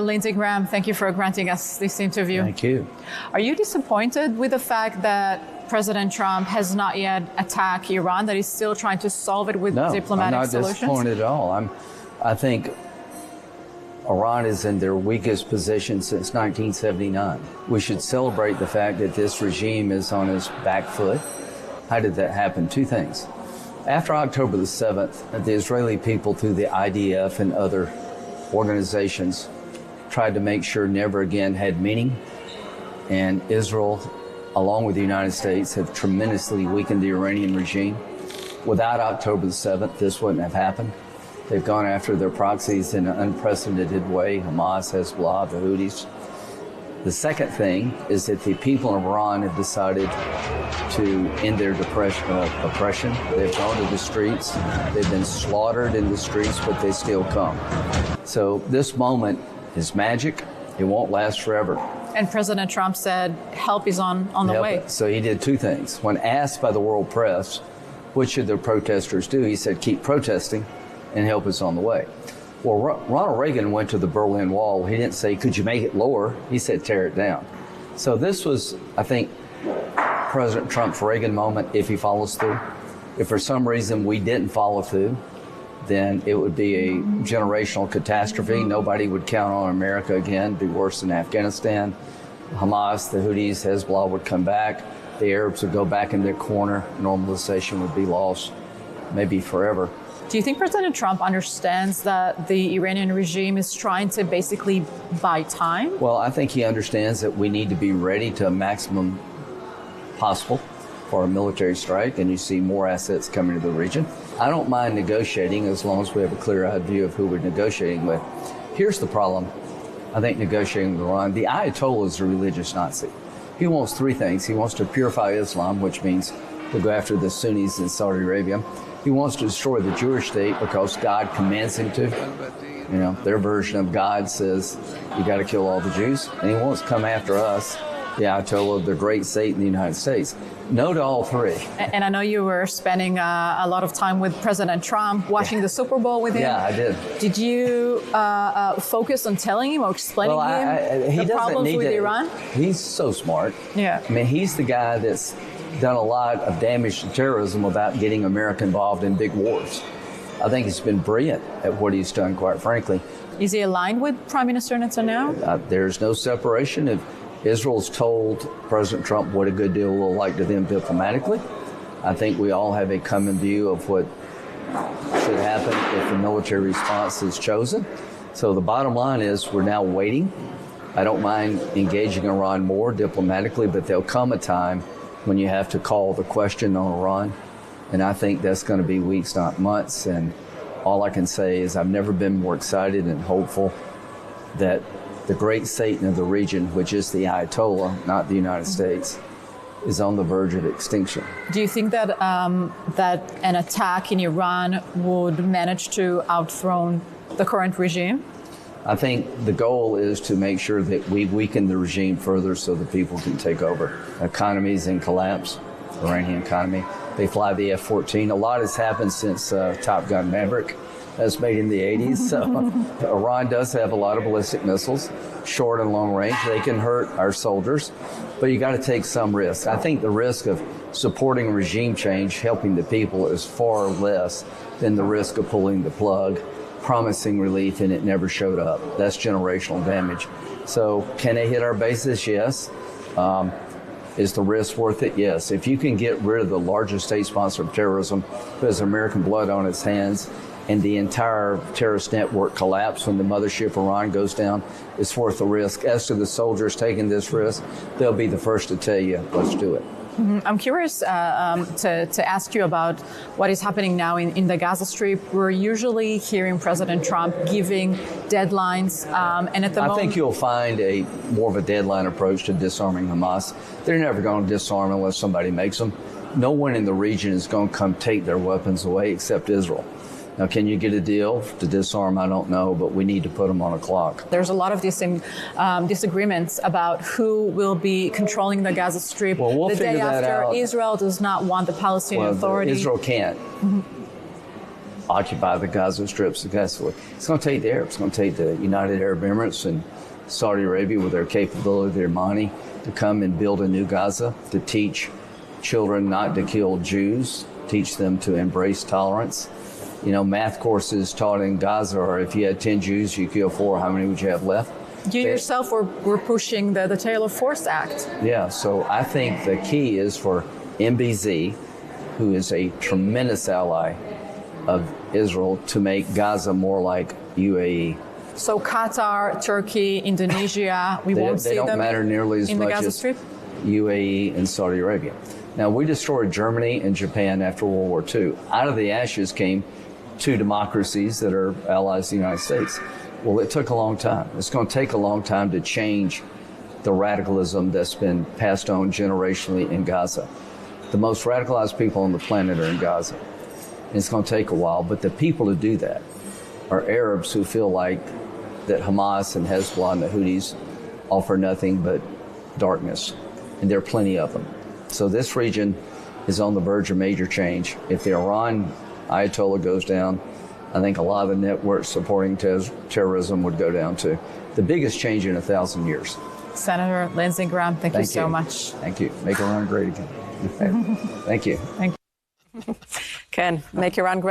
Lindsey Graham, thank you for granting us this interview. Thank you. Are you disappointed with the fact that President Trump has not yet attacked Iran, that he's still trying to solve it with diplomatic solutions? No, I'm not disappointed at all. I think Iran is in their weakest position since 1979. We should celebrate the fact that this regime is on its back foot. How did that happen? Two things. After October the 7th, the Israeli people, through the IDF and other organizations, tried to make sure never again had meaning. And Israel, along with the United States, have tremendously weakened the Iranian regime. Without October the 7th, this wouldn't have happened. They've gone after their proxies in an unprecedented way, Hamas, Hezbollah, the Houthis. The second thing is that the people of Iran have decided to end their oppression. They've gone to the streets. They've been slaughtered in the streets, but they still come. So this moment is magic. It won't last forever. And President Trump said help is on the way. So he did two things. When asked by the world press, what should the protesters do? He said, keep protesting and help is on the way. Well, Ronald Reagan went to the Berlin Wall. He didn't say, could you make it lower? He said, tear it down. So this was, I think, President Trump's Reagan moment if he follows through. If for some reason we didn't follow through, then it would be a generational catastrophe. Nobody would count on America again. It'd be worse than Afghanistan. Hamas, the Houthis, Hezbollah would come back. The Arabs would go back in their corner. Normalization would be lost, maybe forever. Do you think President Trump understands that the Iranian regime is trying to basically buy time? Well, I think he understands that we need to be ready to a maximum possible for a military strike, and you see more assets coming to the region. I don't mind negotiating as long as we have a clear-eyed view of who we're negotiating with. Here's the problem, I think, negotiating with Iran. The Ayatollah is a religious Nazi. He wants three things. He wants to purify Islam, which means to go after the Sunnis in Saudi Arabia. He wants to destroy the Jewish state because God commands him to. You know, their version of God says you got to kill all the Jews. And he wants to come after us, the Ayatollah, the great state in the United States. No to all three. And I know you were spending a lot of time with President Trump, watching the Super Bowl with him. Yeah, I did. Did you focus on telling him or explaining him the problems with Iran? He's so smart. Yeah. I mean, he's the guy that's done a lot of damage to terrorism without getting America involved in big wars. I think he's been brilliant at what he's done, quite frankly. Is he aligned with Prime Minister Netanyahu? There's no separation. If Israel's told President Trump what a good deal will look like to them diplomatically, I think we all have a common view of what should happen if the military response is chosen. So the bottom line is we're now waiting. I don't mind engaging Iran more diplomatically, but there'll come a time when you have to call the question on Iran. And I think that's going to be weeks, not months. And all I can say is I've never been more excited and hopeful that the great Satan of the region, which is the Ayatollah, not the United States, is on the verge of extinction. Do you think that that an attack in Iran would manage to outthrone the current regime? I think the goal is to make sure that we weaken the regime further so the people can take over. The economy is in collapse, the Iranian economy. They fly the F-14. A lot has happened since Top Gun Maverick. That's made in the 80s. So Iran does have a lot of ballistic missiles, short and long range. They can hurt our soldiers, but you got to take some risk. I think the risk of supporting regime change, helping the people, is far less than the risk of pulling the plug, promising relief, and it never showed up. That's generational damage. So can they hit our bases? Yes. Is the risk worth it? Yes. If you can get rid of the largest state sponsor of terrorism who has American blood on its hands and the entire terrorist network collapse when the mothership Iran goes down, it's worth the risk. As to the soldiers taking this risk, they'll be the first to tell you, let's do it. I'm curious to ask you about what is happening now in the Gaza Strip. We're usually hearing President Trump giving deadlines, and at the moment, I think you'll find a more of a deadline approach to disarming Hamas. They're never going to disarm unless somebody makes them. No one in the region is going to come take their weapons away except Israel. Now, can you get a deal to disarm? I don't know, but we need to put them on a clock. There's a lot of disagreements about who will be controlling the Gaza Strip we'll the day figure that after out. Israel does not want the Palestinian Authority. Israel can't. occupy the Gaza Strip successfully. It's going to take the Arabs. It's going to take the United Arab Emirates and Saudi Arabia with their capability, their money, to come and build a new Gaza, to teach children not to kill Jews, teach them to embrace tolerance. You know, math courses taught in Gaza are if you had 10 Jews, you kill 4, how many would you have left? You yourself were pushing the Taylor Force Act. Yeah, so I think the key is for MBZ, who is a tremendous ally of Israel, to make Gaza more like UAE. So Qatar, Turkey, Indonesia, we won't see them. They don't matter nearly as much as UAE and Saudi Arabia. Now, we destroyed Germany and Japan after World War II. Out of the ashes came 2 democracies that are allies of the United States. Well, it took a long time. It's going to take a long time to change the radicalism that's been passed on generationally in Gaza. The most radicalized people on the planet are in Gaza. And it's going to take a while, but the people who do that are Arabs who feel like that Hamas and Hezbollah and the Houthis offer nothing but darkness, and there are plenty of them. So this region is on the verge of major change. If the Iran Ayatollah goes down, I think a lot of the networks supporting terrorism would go down too. The biggest change in 1,000 years. Senator Lindsey Graham, thank you so much. Thank you. Make Iran great again. Thank you. Thank you. Ken, make Iran great.